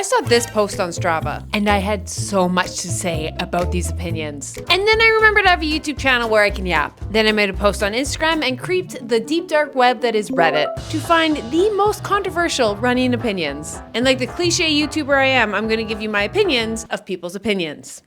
saw this post on Strava and I had so much to say about these opinions. And then I remembered I have a YouTube channel where I can yap. Then I made a post on Instagram and creeped the deep dark web that is Reddit to find the most controversial running opinions. And like the cliche YouTuber I am, I'm gonna give you my opinions of people's opinions.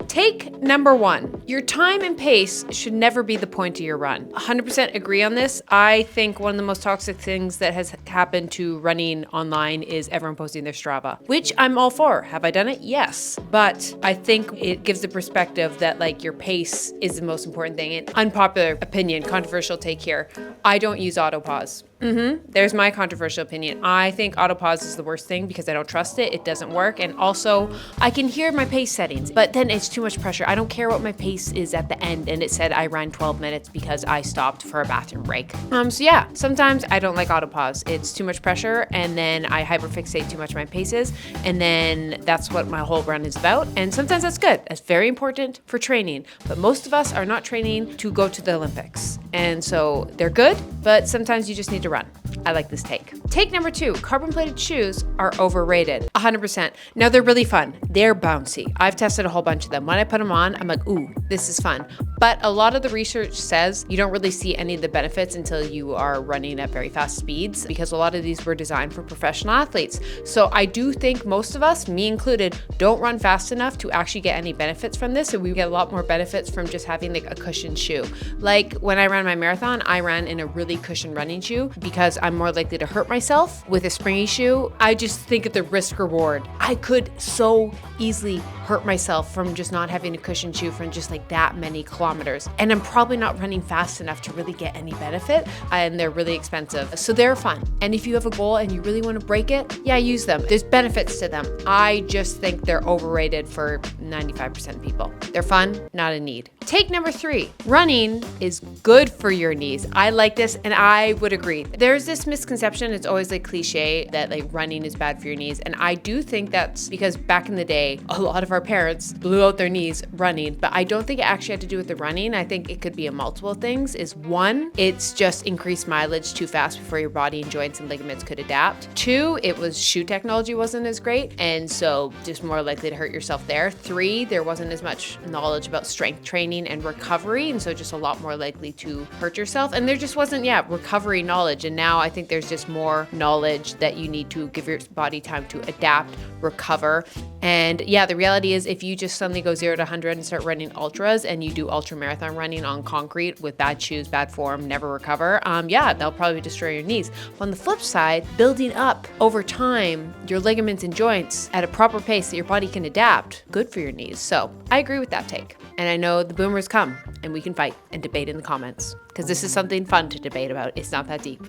Take number 1, your time and pace should never be the point of your run. 100% agree on this. I think one of the most toxic things that has happened to running online is everyone posting their Strava, which I'm all for. Have I done it? Yes. But I think it gives the perspective that like your pace is the most important thing. And unpopular opinion, controversial take here. I don't use autopause. There's my controversial opinion. I think autopause is the worst thing because I don't trust it. It doesn't work. And also I can hear my pace settings, but then it's too much pressure. I don't care what my pace is at the end. And it said I ran 12 minutes because I stopped for a bathroom break. So yeah, sometimes I don't like autopause. It's too much pressure. And then I hyperfixate too much of my paces. And then that's what my whole run is about. And sometimes that's good. That's very important for training. But most of us are not training to go to the Olympics. And so they're good, but sometimes you just need to run. I like this take. Take number 2, carbon-plated shoes are overrated. 100%. Now they're really fun. They're bouncy. I've tested a whole bunch of them. When I put them on, I'm like, ooh, this is fun. But a lot of the research says you don't really see any of the benefits until you are running at very fast speeds because a lot of these were designed for professional athletes. So I do think most of us, me included, don't run fast enough to actually get any benefits from this. So we get a lot more benefits from just having like a cushioned shoe. Like when I ran my marathon, I ran in a really cushioned running shoe because I'm more likely to hurt myself with a springy shoe. I just think of the risk reward. I could so easily hurt myself from just not having a cushioned shoe for just like that many kilometers. And I'm probably not running fast enough to really get any benefit. And they're really expensive. So they're fun. And if you have a goal and you really want to break it, yeah, use them. There's benefits to them. I just think they're overrated for 95% of people. They're fun, not a need. Take number 3, running is good for your knees. I like this and I would agree. There's this misconception, it's always like cliche that like running is bad for your knees. And I do think that's because back in the day, a lot of our parents blew out their knees running, but I don't think it actually had to do with the running. I think it could be a multiple things. Is 1, it's just increased mileage too fast before your body and joints and ligaments could adapt. 2, it was shoe technology wasn't as great. And so just more likely to hurt yourself there. 3, there wasn't as much knowledge about strength training and recovery. And so just a lot more likely to hurt yourself. And there just wasn't, recovery knowledge. And now I think there's just more knowledge that you need to give your body time to adapt, recover. And yeah, the reality is if you just suddenly go 0 to 100 and start running ultras and you do ultra marathon running on concrete with bad shoes, bad form, never recover, they'll probably destroy your knees. But on the flip side, building up over time your ligaments and joints at a proper pace that your body can adapt, good for your knees. So I agree with that take. And I know the boomers come and we can fight and debate in the comments because this is something fun to debate about. It's not that deep.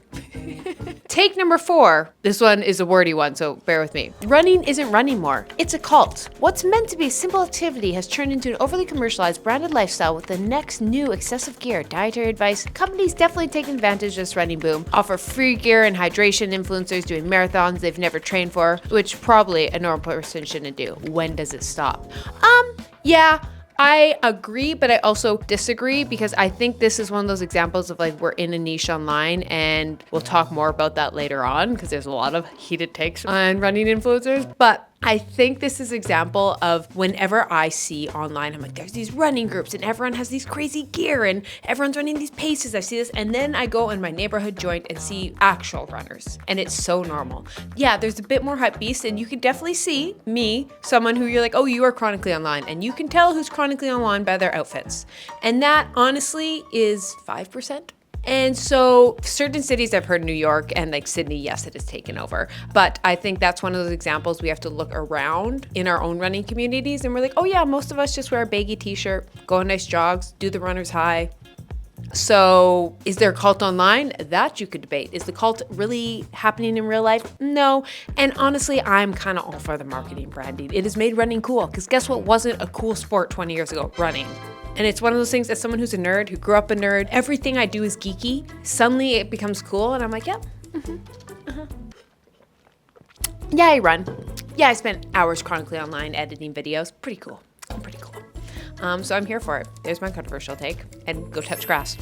Take number 4. This one is a wordy one, so bear with me. Running isn't running more. It's a cult. What's meant to be a simple activity has turned into an overly commercialized branded lifestyle with the next new excessive gear, dietary advice. Companies definitely take advantage of this running boom, offer free gear and hydration, influencers doing marathons they've never trained for, which probably a normal person shouldn't do. When does it stop? I agree, but I also disagree because I think this is one of those examples of like we're in a niche online, and we'll talk more about that later on because there's a lot of heated takes on running influencers. But I think this is an example of whenever I see online, I'm like, there's these running groups and everyone has these crazy gear and everyone's running these paces. I see this. And then I go in my neighborhood joint and see actual runners. And it's so normal. Yeah, there's a bit more hype beast, and you can definitely see me, someone who you're like, oh, you are chronically online. And you can tell who's chronically online by their outfits. And that honestly is 5%. And so certain cities, I've heard New York and like Sydney, yes, it is taken over. But I think that's one of those examples we have to look around in our own running communities. And we're like, oh yeah, most of us just wear a baggy t-shirt, go on nice jogs, do the runner's high. So is there a cult online? That you could debate. Is the cult really happening in real life? No. And honestly, I'm kind of all for the marketing branding. It has made running cool because guess what wasn't a cool sport 20 years ago? Running. And it's one of those things, as someone who's a nerd, who grew up a nerd, everything I do is geeky. Suddenly it becomes cool and I'm like, yeah, Yeah, I run. Yeah, I spent hours chronically online editing videos. Pretty cool. I'm pretty cool. So I'm here for it. There's my controversial take, and go touch grass.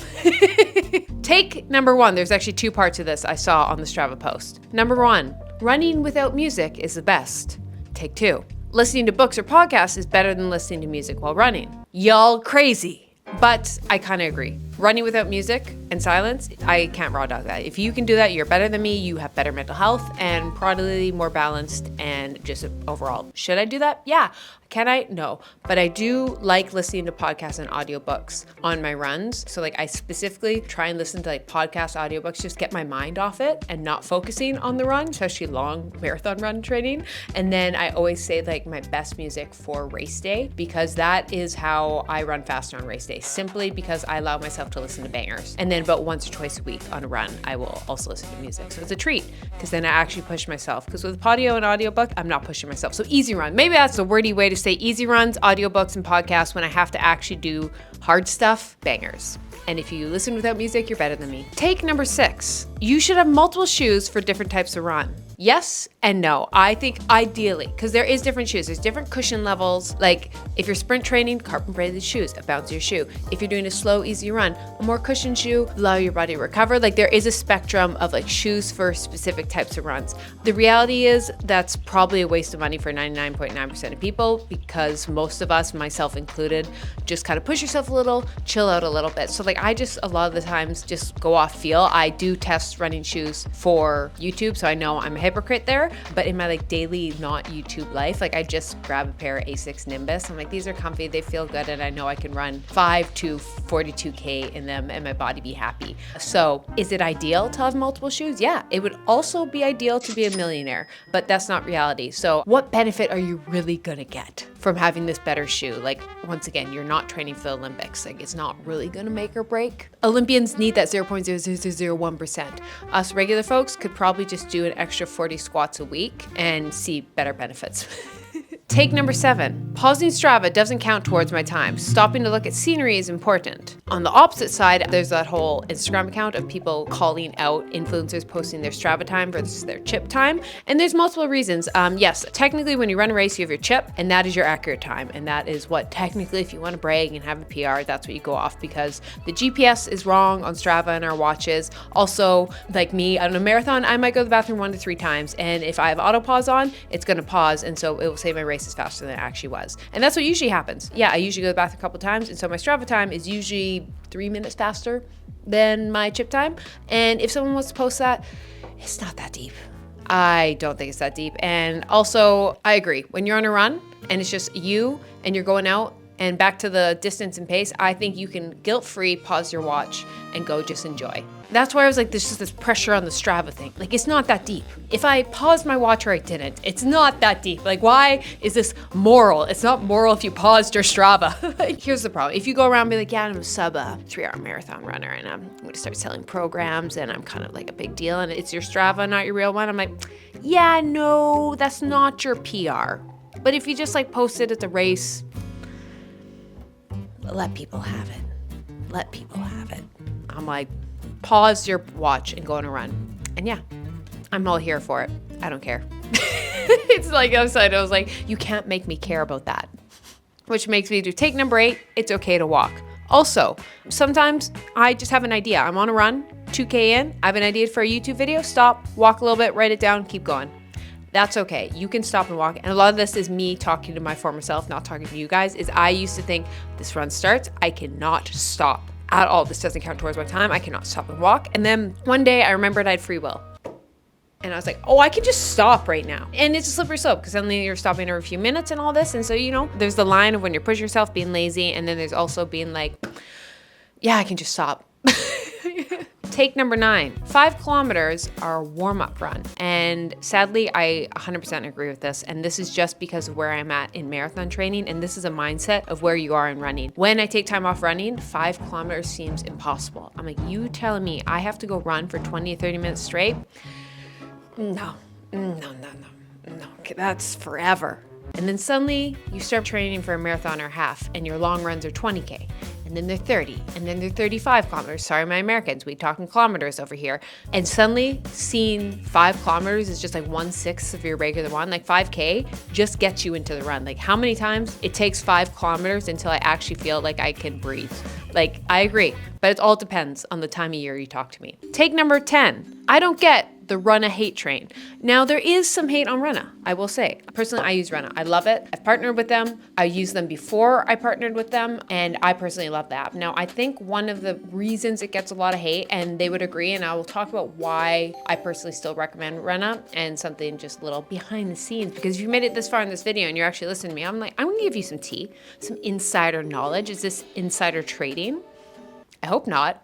Take number 1. There's actually 2 parts of this I saw on the Strava post. Number 1, running without music is the best. Take 2, listening to books or podcasts is better than listening to music while running. Y'all crazy. But I kind of agree. Running without music and silence, I can't raw dog that. If you can do that, you're better than me. You have better mental health and probably more balanced and just overall. Should I do that? Yeah. Can I? No. But I do like listening to podcasts and audiobooks on my runs. So like I specifically try and listen to like podcast audiobooks, just get my mind off it and not focusing on the run, especially long marathon run training. And then I always say like my best music for race day, because that is how I run faster on race day, simply because I allow myself to listen to bangers. And then about once or twice a week on a run, I will also listen to music. So it's a treat, because then I actually push myself. Because with Podio and audiobook, I'm not pushing myself. So easy run. Maybe that's a wordy way to say easy runs, audiobooks, and podcasts. When I have to actually do hard stuff, bangers. And if you listen without music, you're better than me. Take number 6. You should have multiple shoes for different types of run. Yes and no. I think ideally, because there is different shoes. There's different cushion levels. Like if you're sprint training, carbon braided shoes, a bouncier shoe. If you're doing a slow, easy run, a more cushioned shoe, allow your body to recover. Like there is a spectrum of like shoes for specific types of runs. The reality is that's probably a waste of money for 99.9% of people, because most of us, myself included, just kind of push yourself a little, chill out a little bit. So like I just a lot of the times just go off feel. I do test running shoes for YouTube, so I know I'm a hypocrite there, but in my like daily not YouTube life, like I just grab a pair of Asics Nimbus. I'm like, these are comfy, they feel good, and I know I can run 5 to 42K in them and my body be happy. So is it ideal to have multiple shoes? Yeah, it would also be ideal to be a millionaire, but that's not reality. So what benefit are you really gonna get from having this better shoe? Like once again, you're not training for the Olympics. Like it's not really gonna make or break. Olympians need that 0.0001%. Us regular folks could probably just do an extra 40 squats a week and see better benefits. Take number 7, pausing Strava doesn't count towards my time. Stopping to look at scenery is important. On the opposite side, there's that whole Instagram account of people calling out influencers posting their Strava time versus their chip time. And there's multiple reasons. Yes, technically when you run a race, you have your chip, and that is your accurate time. And that is what technically, if you want to brag and have a PR, that's what you go off, because the GPS is wrong on Strava and our watches. Also, like me, on a marathon, I might go to the bathroom 1 to 3 times. And if I have auto pause on, it's going to pause. And so it will say my race is faster than it actually was. And that's what usually happens. Yeah, I usually go to the bathroom a couple times, and so my Strava time is usually 3 minutes faster than my chip time. And if someone wants to post that, it's not that deep. I don't think it's that deep. And also, I agree. When you're on a run and it's just you and you're going out and back to the distance and pace, I think you can guilt-free pause your watch and go just enjoy. That's why I was like, there's just this pressure on the Strava thing. Like, it's not that deep. If I paused my watch or I didn't, it's not that deep. Like, why is this moral? It's not moral if you paused your Strava. Here's the problem. If you go around and be like, yeah, I'm a sub 3-hour marathon runner, and I'm going to start selling programs, and I'm kind of like a big deal, and it's your Strava, not your real one. I'm like, yeah, no, that's not your PR. But if you just like post it at the race, let people have it. Let people have it. I'm like, pause your watch and go on a run. And yeah, I'm all here for it. I don't care. It's like outside, I was like, you can't make me care about that. Which makes me do take number 8, it's okay to walk. Also, sometimes I just have an idea. I'm on a run, 2K in, I have an idea for a YouTube video, stop, walk a little bit, write it down, keep going. That's okay. You can stop and walk. And a lot of this is me talking to my former self, not talking to you guys, is I used to think this run starts, I cannot stop at all. This doesn't count towards my time. I cannot stop and walk. And then one day I remembered I had free will. And I was like, oh, I can just stop right now. And it's a slippery slope, because suddenly you're stopping every few minutes and all this. And so, you know, there's the line of when you're pushing yourself, being lazy. And then there's also being like, yeah, I can just stop. Take number 9, 5 kilometers are a warm-up run. And sadly, I 100% agree with this. And this is just because of where I'm at in marathon training. And this is a mindset of where you are in running. When I take time off running, 5 kilometers seems impossible. I'm like, you telling me I have to go run for 20 to 30 minutes straight? No, that's forever. And then suddenly you start training for a marathon or half, and your long runs are 20K. And and then they're 30, and then they're 35 kilometers. Sorry, my Americans, we talking kilometers over here. And suddenly seeing 5 kilometers is just like 1/6 of your regular one. Like 5K just gets you into the run. Like how many times it takes 5 kilometers until I actually feel like I can breathe. Like I agree, but it all depends on the time of year you talk to me. Take number 10. I don't get the Runna hate train. Now there is some hate on Runna, I will say. Personally, I use Runna. I love it. I've partnered with them. I used them before I partnered with them, and I personally love the app. Now I think one of the reasons it gets a lot of hate, and they would agree, and I will talk about why I personally still recommend Runna and something just a little behind the scenes, because if you made it this far in this video and you're actually listening to me, I'm gonna give you some tea, some insider knowledge. Is this insider trading? I hope not.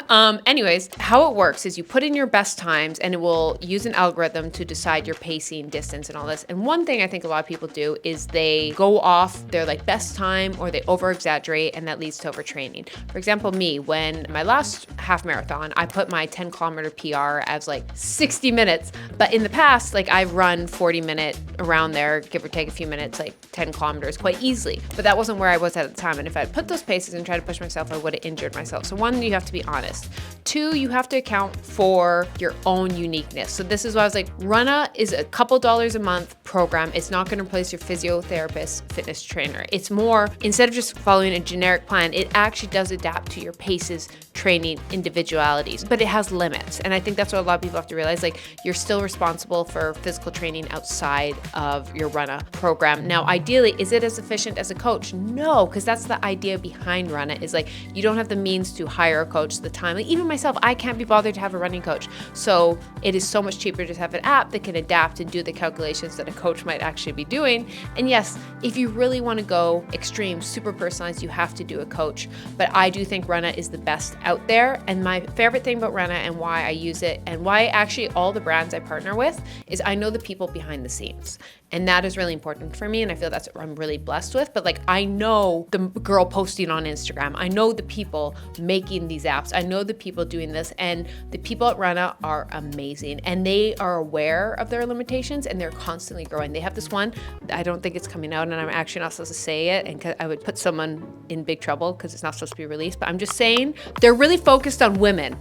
Anyways, how it works is you put in your best times and it will use an algorithm to decide your pacing, distance, and all this. And one thing I think a lot of people do is they go off their like best time, or they over exaggerate, and that leads to overtraining. For example, me, when my last half marathon, I put my 10-kilometer PR as like 60 minutes. But in the past, like I've run 40-minute around there, give or take a few minutes, like 10 kilometers quite easily. But that wasn't where I was at the time. And if I had put those paces and tried to push myself, I would have injured myself. So one, you have to be honest. 2, you have to account for your own uniqueness. So this is why I was like, Runna is a couple dollars a month program. It's not going to replace your physiotherapist, fitness trainer. It's more, instead of just following a generic plan, it actually does adapt to your paces, training, individualities, but it has limits. And I think that's what a lot of people have to realize. Like, you're still responsible for physical training outside of your Runna program. Now, ideally, is it as efficient as a coach? No, because that's the idea behind Runna, is like, you don't have the means to hire a coach, the time. Like, even myself, I can't be bothered to have a running coach. So it is so much cheaper to have an app that can adapt and do the calculations that a coach might actually be doing. And yes, if you really want to go extreme, super personalized, you have to do a coach. But I do think Runna is the best out there. And my favorite thing about Runna and why I use it, and why actually all the brands I partner with, is I know the people behind the scenes. And that is really important for me. And I feel that's what I'm really blessed with. But like, I know the girl posting on Instagram. I know the people making these apps. I know the people doing this. And the people at Runna are amazing. And they are aware of their limitations, and they're constantly growing. They have this one, I don't think it's coming out, and I'm actually not supposed to say it, and I would put someone in big trouble because it's not supposed to be released. But I'm just saying, they're really focused on women.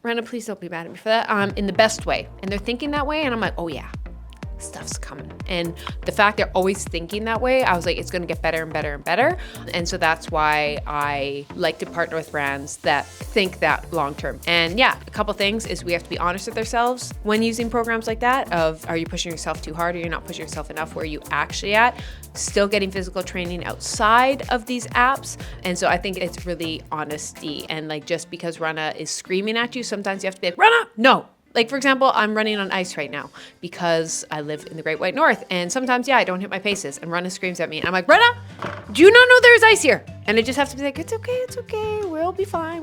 Runna, please don't be mad at me for that, in the best way. And they're thinking that way, and I'm like, oh yeah, stuff's coming. And the fact they're always thinking that way, I was like, it's going to get better and better and better. And so that's why I like to partner with brands that think that long term. And yeah, a couple things is we have to be honest with ourselves when using programs like that, of, are you pushing yourself too hard, or you're not pushing yourself enough? Where are you actually at? Still getting physical training outside of these apps. And so I think it's really honesty. And like, just because Runna is screaming at you, sometimes you have to be like, Runna, no. Like, for example, I'm running on ice right now because I live in the Great White North. And sometimes, yeah, I don't hit my paces, and Runna screams at me. And I'm like, Runna, do you not know there's ice here? And I just have to be like, it's okay. We'll be fine.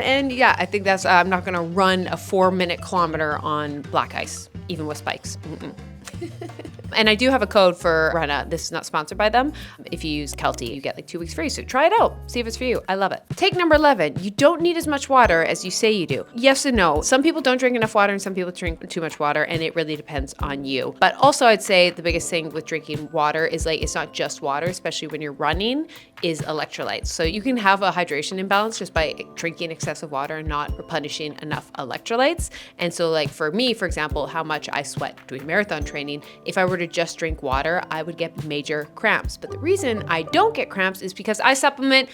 And yeah, I think that's, I'm not going to run a 4-minute kilometer on black ice, even with spikes. And I do have a code for Runna. This is not sponsored by them. If you use Keltie, you get like 2 weeks free. So try it out. See if it's for you. I love it. Take number 11. You don't need as much water as you say you do. Yes and no. Some people don't drink enough water, and some people drink too much water, and it really depends on you. But also, I'd say the biggest thing with drinking water is like, it's not just water, especially when you're running, is electrolytes. So you can have a hydration imbalance just by drinking excessive water and not replenishing enough electrolytes. And so like for me, for example, how much I sweat doing marathon training, if I were to just drink water, I would get major cramps. But the reason I don't get cramps is because I supplement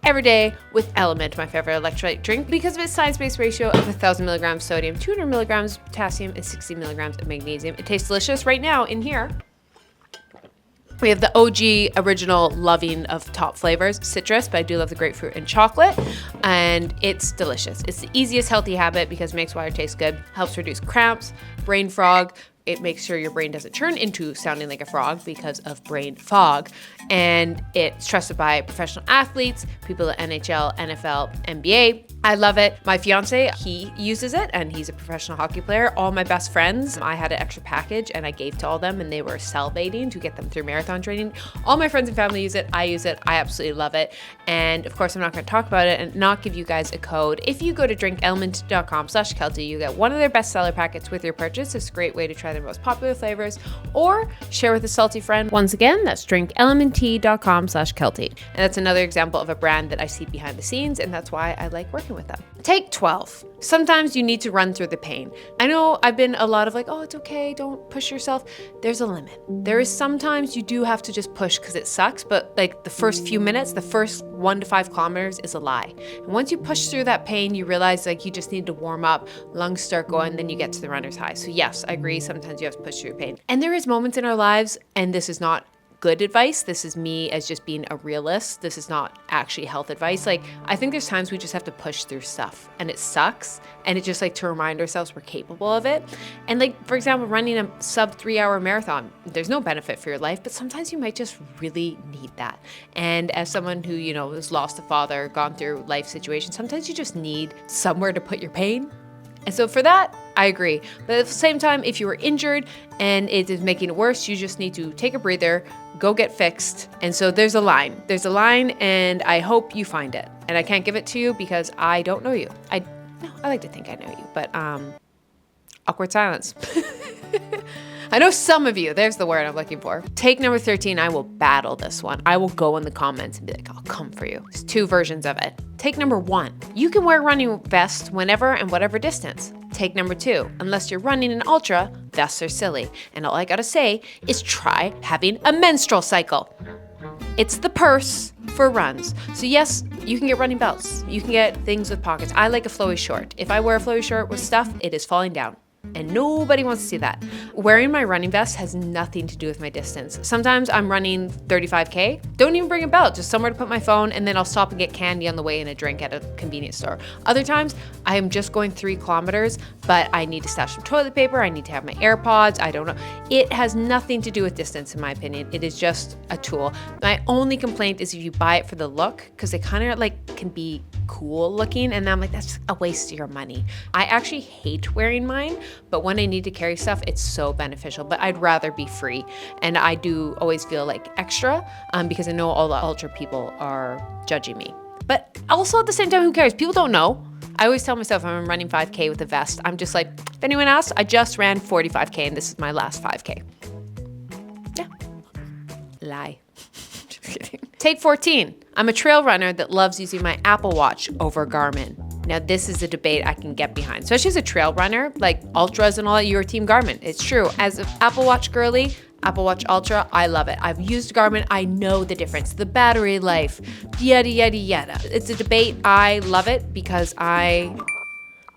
every day with Element, my favorite electrolyte drink, because of its science-based ratio of 1,000 milligrams sodium, 200 milligrams potassium, and 60 milligrams of magnesium. It tastes delicious. Right now in here, we have the OG original loving of top flavors, citrus, but I do love the grapefruit and chocolate, and it's delicious. It's the easiest healthy habit because it makes water taste good, helps reduce cramps, brain fog. It makes sure your brain doesn't turn into sounding like a frog because of brain fog. And it's trusted by professional athletes, people at NHL, NFL, NBA. I love it. My fiance, he uses it, and he's a professional hockey player. All my best friends, I had an extra package and I gave to all them, and they were salivating to get them through marathon training. All my friends and family use it. I use it. I absolutely love it. And of course, I'm not going to talk about it and not give you guys a code. If you go to drinkelement.com/Keltie, you get one of their bestseller packets with your purchase. It's a great way to try try their most popular flavors, or share with a salty friend. Once again, that's drinklmnt.com/Keltie. And that's another example of a brand that I see behind the scenes, and that's why I like working with them. Take 12. Sometimes you need to run through the pain. I know I've been a lot of like, oh, it's okay, don't push yourself. There's a limit. There is sometimes you do have to just push because it sucks, but like the first few minutes, the first 1 to 5 kilometers is a lie. And once you push through that pain, you realize like you just need to warm up, lungs start going, then you get to the runner's high. So yes, I agree, sometimes you have to push through pain. And there is moments in our lives, and this is not good advice. This is me as just being a realist. This is not actually health advice. Like, I think there's times we just have to push through stuff and it sucks. And it's just like to remind ourselves we're capable of it. And like, for example, running a sub 3-hour marathon, there's no benefit for your life, but sometimes you might just really need that. And as someone who, you know, has lost a father, gone through life situations, sometimes you just need somewhere to put your pain. And so for that, I agree. But at the same time, if you were injured and it is making it worse, you just need to take a breather, go get fixed. And so there's a line. There's a line, and I hope you find it. And I can't give it to you because I don't know you. I like to think I know you, but awkward silence. I know some of you, there's the word I'm looking for. Take number 13, I will battle this one. I will go in the comments and be like, I'll come for you. There's 2 versions of it. Take number 1, you can wear a running vest whenever and whatever distance. Take number 2, unless you're running an ultra, vests are silly. And all I gotta say is try having a menstrual cycle. It's the purse for runs. So yes, you can get running belts. You can get things with pockets. I like a flowy short. If I wear a flowy short with stuff, it is falling down. And nobody wants to see that. Wearing my running vest has nothing to do with my distance. Sometimes I'm running 35K, don't even bring a belt, just somewhere to put my phone, and then I'll stop and get candy on the way and a drink at a convenience store. Other times, I am just going 3 kilometers, but I need to stash some toilet paper, I need to have my AirPods, I don't know. It has nothing to do with distance, in my opinion. It is just a tool. My only complaint is if you buy it for the look, because they kind of like can be cool looking, and I'm like, that's just a waste of your money. I actually hate wearing mine, but when I need to carry stuff, it's so beneficial. But I'd rather be free, and I do always feel like extra because I know all the ultra people are judging me. But also at the same time, who cares? People don't know. I always tell myself I'm running 5K with a vest. I'm just like, if anyone asks, I just ran 45K and this is my last 5K. Yeah. Lie. Just kidding. Take 14. I'm a trail runner that loves using my Apple Watch over Garmin. Now, this is a debate I can get behind. Especially as a trail runner, like ultras and all that, you're team Garmin. It's true. As an Apple Watch girly, Apple Watch Ultra, I love it. I've used Garmin. I know the difference. The battery life, yada, yada, yada. It's a debate. I love it because I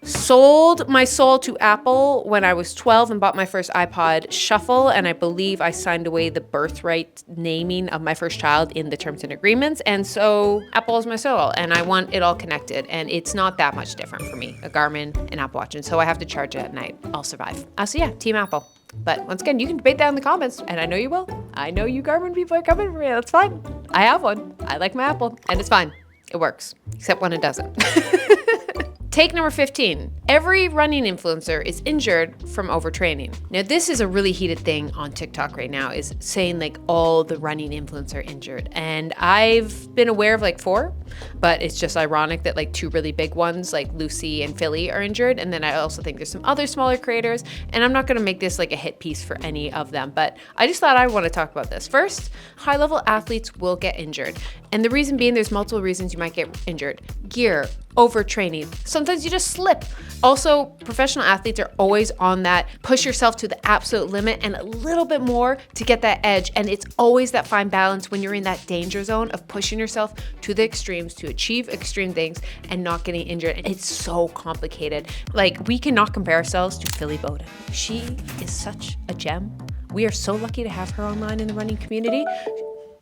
sold my soul to Apple when I was 12 and bought my first iPod Shuffle, and I believe I signed away the birthright naming of my first child in the terms and agreements, and so Apple is my soul, and I want it all connected, and it's not that much different for me, a Garmin and Apple Watch, and so I have to charge it at night. I'll survive. So yeah, Team Apple. But once again, you can debate that in the comments, and I know you will. I know you Garmin people are coming for me. That's fine. I have one. I like my Apple, and it's fine. It works, except when it doesn't. Take number 15. Every running influencer is injured from overtraining. Now, this is a really heated thing on TikTok right now, is saying like all the running influencers are injured. And I've been aware of like 4, but it's just ironic that like 2 really big ones like Lucy and Philly are injured. And then I also think there's some other smaller creators, and I'm not gonna make this like a hit piece for any of them, but I just thought I want to talk about this. First, high-level athletes will get injured. And the reason being, there's multiple reasons you might get injured. Gear, overtraining. Sometimes you just slip. Also, professional athletes are always on that push yourself to the absolute limit and a little bit more to get that edge. And it's always that fine balance when you're in that danger zone of pushing yourself to the extremes to achieve extreme things and not getting injured. And it's so complicated. Like, we cannot compare ourselves to Philly Bowden. She is such a gem. We are so lucky to have her online in the running community.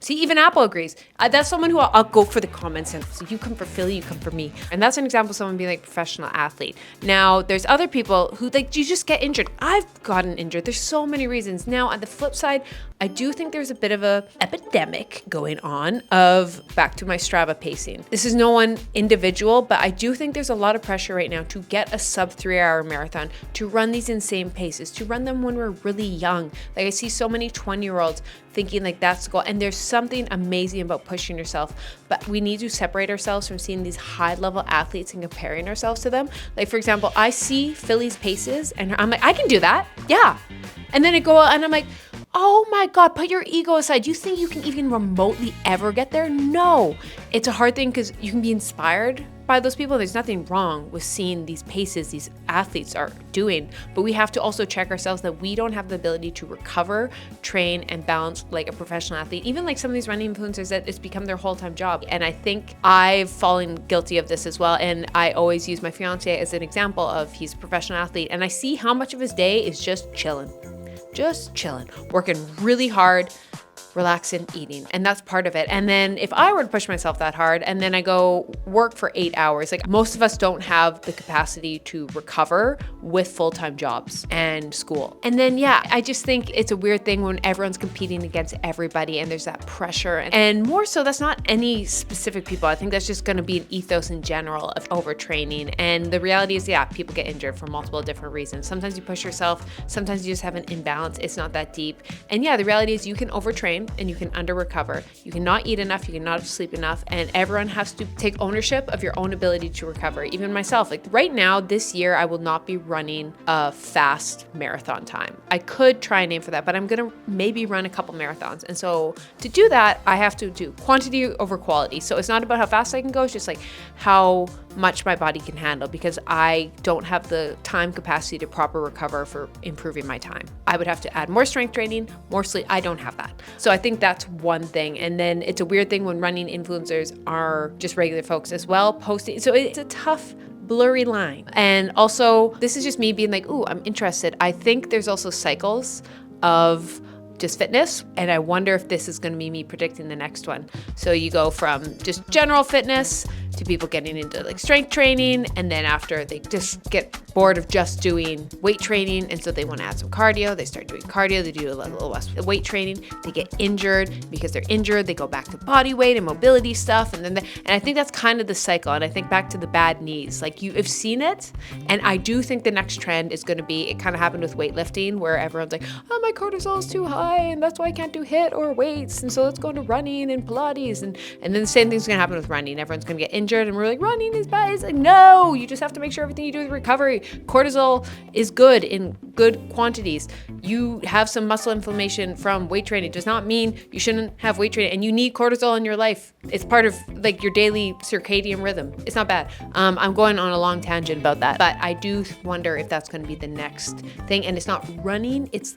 See, even Apple agrees. That's someone who I'll go for the comments and so you come for Philly, you come for me. And that's an example of someone being like professional athlete. Now, there's other people who like, you just get injured. I've gotten injured. There's so many reasons. Now, on the flip side, I do think there's a bit of a epidemic going on of, back to my Strava pacing. This is no one individual, but I do think there's a lot of pressure right now to get a sub 3-hour marathon, to run these insane paces, to run them when we're really young. Like I see so many 20-year-olds thinking like that's the goal. And there's something amazing about pushing yourself, but we need to separate ourselves from seeing these high level athletes and comparing ourselves to them. Like, for example, I see Philly's paces and I'm like, I can do that. Yeah. And then I go out and I'm like, oh my God, put your ego aside. You think you can even remotely ever get there? No. It's a hard thing because you can be inspired by those people. There's nothing wrong with seeing these paces these athletes are doing, but we have to also check ourselves that we don't have the ability to recover, train, and balance like a professional athlete. Even like some of these running influencers that it's become their whole-time job. And I think I've fallen guilty of this as well. And I always use my fiance as an example of he's a professional athlete, and I see how much of his day is just chilling, working really hard, relaxing, eating. And that's part of it. And then if I were to push myself that hard and then I go work for 8 hours, like most of us don't have the capacity to recover with full-time jobs and school. And then, yeah, I just think it's a weird thing when everyone's competing against everybody and there's that pressure. And more so, that's not any specific people. I think that's just going to be an ethos in general of overtraining. And the reality is, yeah, people get injured for multiple different reasons. Sometimes you push yourself. Sometimes you just have an imbalance. It's not that deep. And yeah, the reality is you can overtrain and you can under recover. You cannot eat enough, you cannot sleep enough, and everyone has to take ownership of your own ability to recover. Even myself, like right now, this year, I will not be running a fast marathon time. I could try and aim for that, but I'm gonna maybe run a couple marathons. And so to do that, I have to do quantity over quality. So it's not about how fast I can go, it's just like how much my body can handle, because I don't have the time capacity to proper recover for improving my time. I would have to add more strength training, more sleep. I don't have that. So I think that's one thing. And then it's a weird thing when running influencers are just regular folks as well posting. So it's a tough, blurry line. And also, this is just me being like, ooh, I'm interested. I think there's also cycles of just fitness, and I wonder if this is going to be me predicting the next one. So you go from just general fitness to people getting into like strength training, and then after they just get bored of just doing weight training, and so they want to add some cardio, they start doing cardio, they do a little less weight training, they get injured. Because they're injured, they go back to body weight and mobility stuff, and I think that's kind of the cycle. And I think back to the bad knees, like you have seen it, and I do think the next trend is going to be, it kind of happened with weightlifting where everyone's like, oh, my cortisol is too high and that's why I can't do HIIT or weights, and so let's go into running and Pilates, and then the same thing's going to happen with running. Everyone's going to get injured and we're like, running is bad. It's like, no, you just have to make sure everything you do is recovery. Cortisol is good in good quantities. You have some muscle inflammation from weight training does not mean you shouldn't have weight training, and you need cortisol in your life. It's part of like your daily circadian rhythm. It's not bad. I'm going on a long tangent about that, but I do wonder if that's going to be the next thing. And it's not running, it's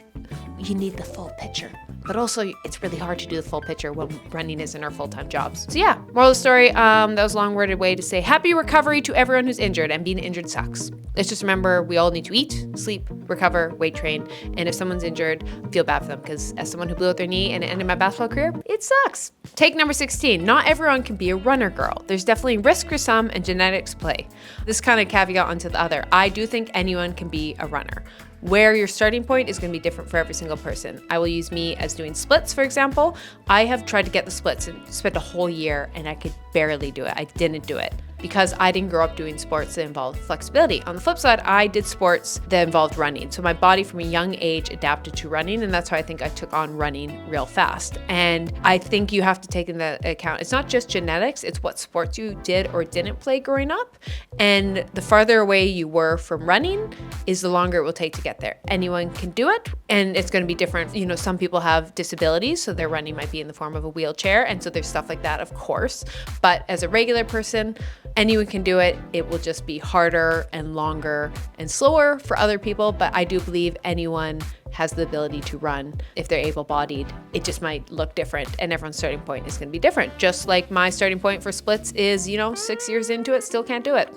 you need the full picture. But also, it's really hard to do the full picture when running isn't our full-time jobs. So yeah, moral of the story, that was a long-worded way to say happy recovery to everyone who's injured, and being injured sucks. Let's just remember we all need to eat, sleep, recover, weight train, and if someone's injured, feel bad for them, because as someone who blew out their knee and it ended my basketball career, it sucks. Take number 16, not everyone can be a runner girl. There's definitely risk for some and genetics play. This kind of caveat onto the other. I do think anyone can be a runner. Where your starting point is going to be different for every single person. I will use me as doing splits, for example. I have tried to get the splits and spent a whole year and I could barely do it. I didn't do it because I didn't grow up doing sports that involved flexibility. On the flip side, I did sports that involved running. So my body from a young age adapted to running, and that's how I think I took on running real fast. And I think you have to take into account, it's not just genetics, it's what sports you did or didn't play growing up. And the farther away you were from running is the longer it will take to get there. Anyone can do it, and it's going to be different. You know, some people have disabilities, so their running might be in the form of a wheelchair, and so there's stuff like that, of course. But as a regular person, anyone can do it. It will just be harder and longer and slower for other people, but I do believe anyone has the ability to run if they're able-bodied. It just might look different, and everyone's starting point is going to be different. Just like my starting point for splits is, 6 years into it, still can't do it.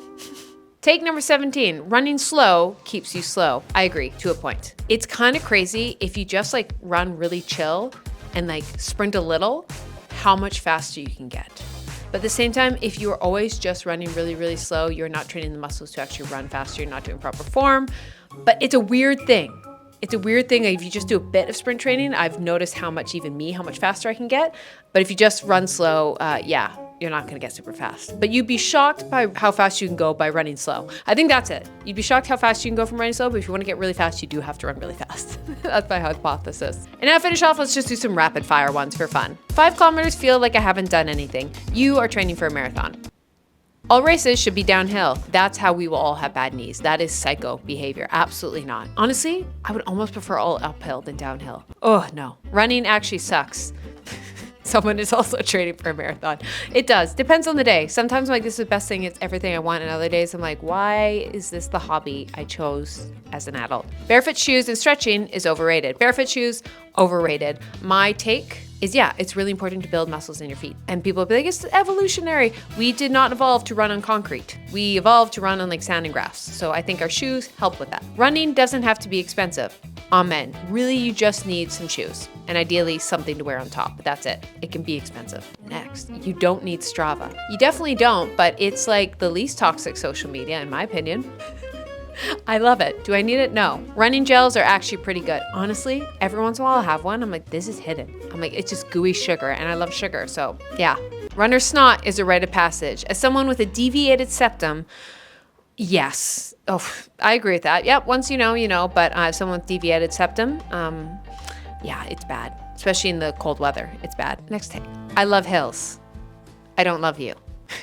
Take number 17, running slow keeps you slow. I agree, to a point. It's kind of crazy if you just like run really chill and like sprint a little, how much faster you can get. But at the same time, if you are always just running really, really slow, you're not training the muscles to actually run faster, you're not doing proper form. But it's a weird thing. It's a weird thing. If you just do a bit of sprint training, I've noticed how much faster I can get. But if you just run slow, you're not going to get super fast. But you'd be shocked by how fast you can go by running slow. I think that's it. You'd be shocked how fast you can go from running slow, but if you want to get really fast, you do have to run really fast. That's my hypothesis. And now to finish off, let's just do some rapid fire ones for fun. 5 kilometers feel like I haven't done anything. You are training for a marathon. All races should be downhill. That's how we will all have bad knees. That is psycho behavior. Absolutely not. Honestly, I would almost prefer all uphill than downhill. Oh, no. Running actually sucks. Someone is also training for a marathon. It does. Depends on the day. Sometimes I'm like, this is the best thing. It's everything I want. And other days I'm like, why is this the hobby I chose as an adult? Barefoot shoes and stretching is overrated. Barefoot shoes, overrated. My take is, yeah, it's really important to build muscles in your feet. And people will be like, it's evolutionary. We did not evolve to run on concrete. We evolved to run on like sand and grass. So I think our shoes help with that. Running doesn't have to be expensive. Amen. Really, you just need some shoes and ideally something to wear on top, but that's it. It can be expensive. Next, you don't need Strava. You definitely don't, but it's like the least toxic social media in my opinion. I love it. Do I need it? No. Running gels are actually pretty good. Honestly, every once in a while I'll have one. I'm like, this is hidden. I'm like, it's just gooey sugar and I love sugar. So yeah. Runner's snot is a rite of passage. As someone with a deviated septum, yes. Oh, I agree with that. Yep. Once you know, but as someone with deviated septum, yeah, it's bad. Especially in the cold weather. It's bad. Next thing. I love hills. I don't love you.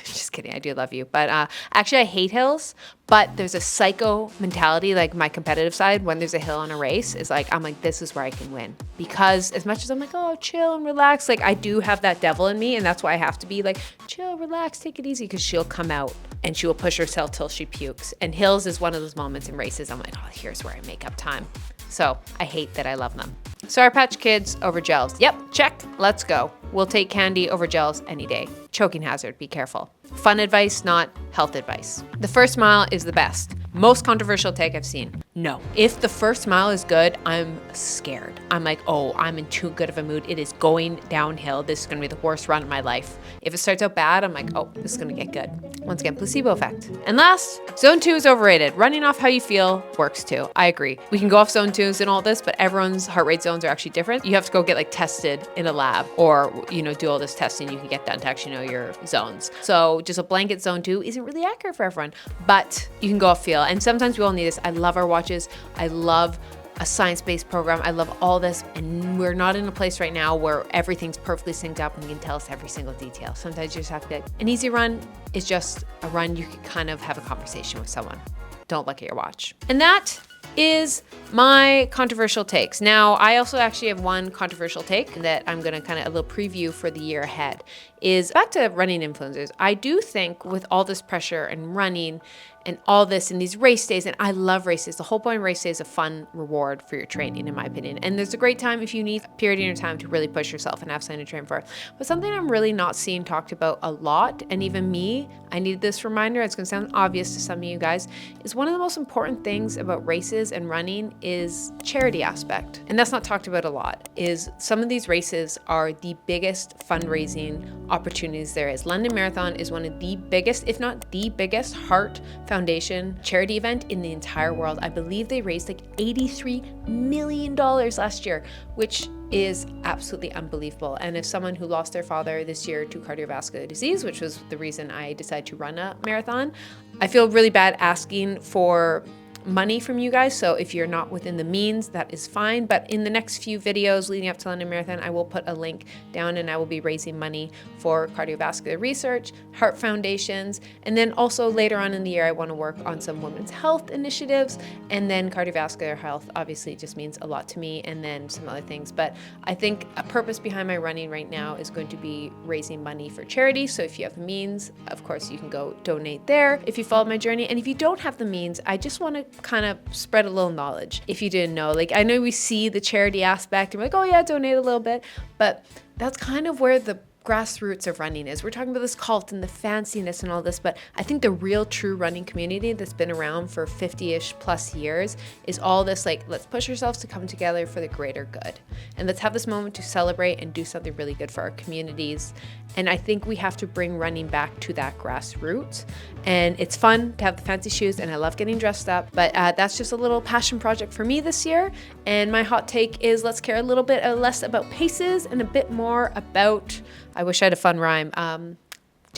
Just kidding. I do love you. But actually, I hate hills. But there's a psycho mentality, like my competitive side, when there's a hill on a race, is like, I'm like, this is where I can win. Because as much as I'm like, oh, chill and relax, like I do have that devil in me. And that's why I have to be like, chill, relax, take it easy. Because she'll come out and she will push herself till she pukes. And hills is one of those moments in races. I'm like, oh, here's where I make up time. So I hate that I love them. Sour Patch Kids over gels. Yep, check. Let's go. We'll take candy over gels any day. Choking hazard, be careful. Fun advice, not health advice. The first mile is the best. Most controversial take I've seen. No. If the first mile is good, I'm scared. I'm like, oh, I'm in too good of a mood. It is going downhill. This is going to be the worst run of my life. If it starts out bad, I'm like, oh, this is going to get good. Once again, placebo effect. And last, zone 2 is overrated. Running off how you feel works too. I agree. We can go off zone 2s and all this, but everyone's heart rate zones are actually different. You have to go get like tested in a lab or, do all this testing you can get done to actually know your zones. So just a blanket zone 2 isn't really accurate for everyone, but you can go off feel. And sometimes we all need this. I love our watches. I love a science-based program. I love all this. And we're not in a place right now where everything's perfectly synced up and you can tell us every single detail. Sometimes you just have to be like, an easy run is just a run you can kind of have a conversation with someone. Don't look at your watch. And that is my controversial takes. Now, I also actually have one controversial take that I'm going to kind of a little preview for the year ahead is back to running influencers. I do think with all this pressure and running and all this and these race days, and I love races. The whole point of race day is a fun reward for your training, in my opinion. And there's a great time if you need a period in your time to really push yourself and have something to train for. But something I'm really not seeing talked about a lot, and even me, I needed this reminder, it's going to sound obvious to some of you guys, is one of the most important things about races and running is charity aspect. And that's not talked about a lot, is some of these races are the biggest fundraising opportunities there is. London Marathon is one of the biggest, if not the biggest, heart foundation charity event in the entire world. I believe they raised like $83 million last year, which is absolutely unbelievable. And if someone who lost their father this year to cardiovascular disease, which was the reason I decided to run a marathon, I feel really bad asking for money from you guys. So if you're not within the means, that is fine. But in the next few videos leading up to London Marathon, I will put a link down and I will be raising money for cardiovascular research, heart foundations, and then also later on in the year, I want to work on some women's health initiatives. And then cardiovascular health obviously just means a lot to me, and then some other things. But I think a purpose behind my running right now is going to be raising money for charity. So if you have the means, of course, you can go donate there if you follow my journey. And if you don't have the means, I just want to kind of spread a little knowledge. If you didn't know, like I know we see the charity aspect and we're like, oh yeah, donate a little bit, but that's kind of where the grassroots of running is. We're talking about this cult and the fanciness and all this, but I think the real true running community that's been around for 50-ish plus years is all this like, let's push ourselves to come together for the greater good. And let's have this moment to celebrate and do something really good for our communities. And I think we have to bring running back to that grassroots. And it's fun to have the fancy shoes and I love getting dressed up, but that's just a little passion project for me this year. And my hot take is let's care a little bit less about paces and a bit more about, I wish I had a fun rhyme,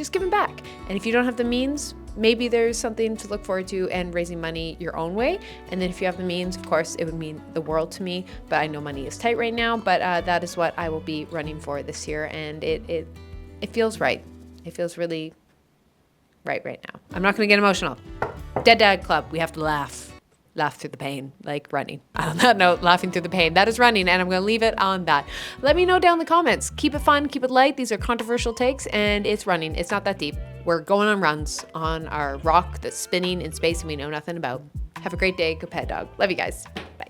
just giving back. And if you don't have the means, maybe there's something to look forward to and raising money your own way. And then if you have the means, of course, it would mean the world to me, but I know money is tight right now, but that is what I will be running for this year. And it feels right. It feels really right now. I'm not going to get emotional. Dead Dad Club, we have to laugh through the pain, like running. On that note, laughing through the pain, that is running, and I'm going to leave it on that. Let me know down in the comments. Keep it fun, keep it light. These are controversial takes, and it's running. It's not that deep. We're going on runs on our rock that's spinning in space and we know nothing about. Have a great day. Go pet dog. Love you guys. Bye.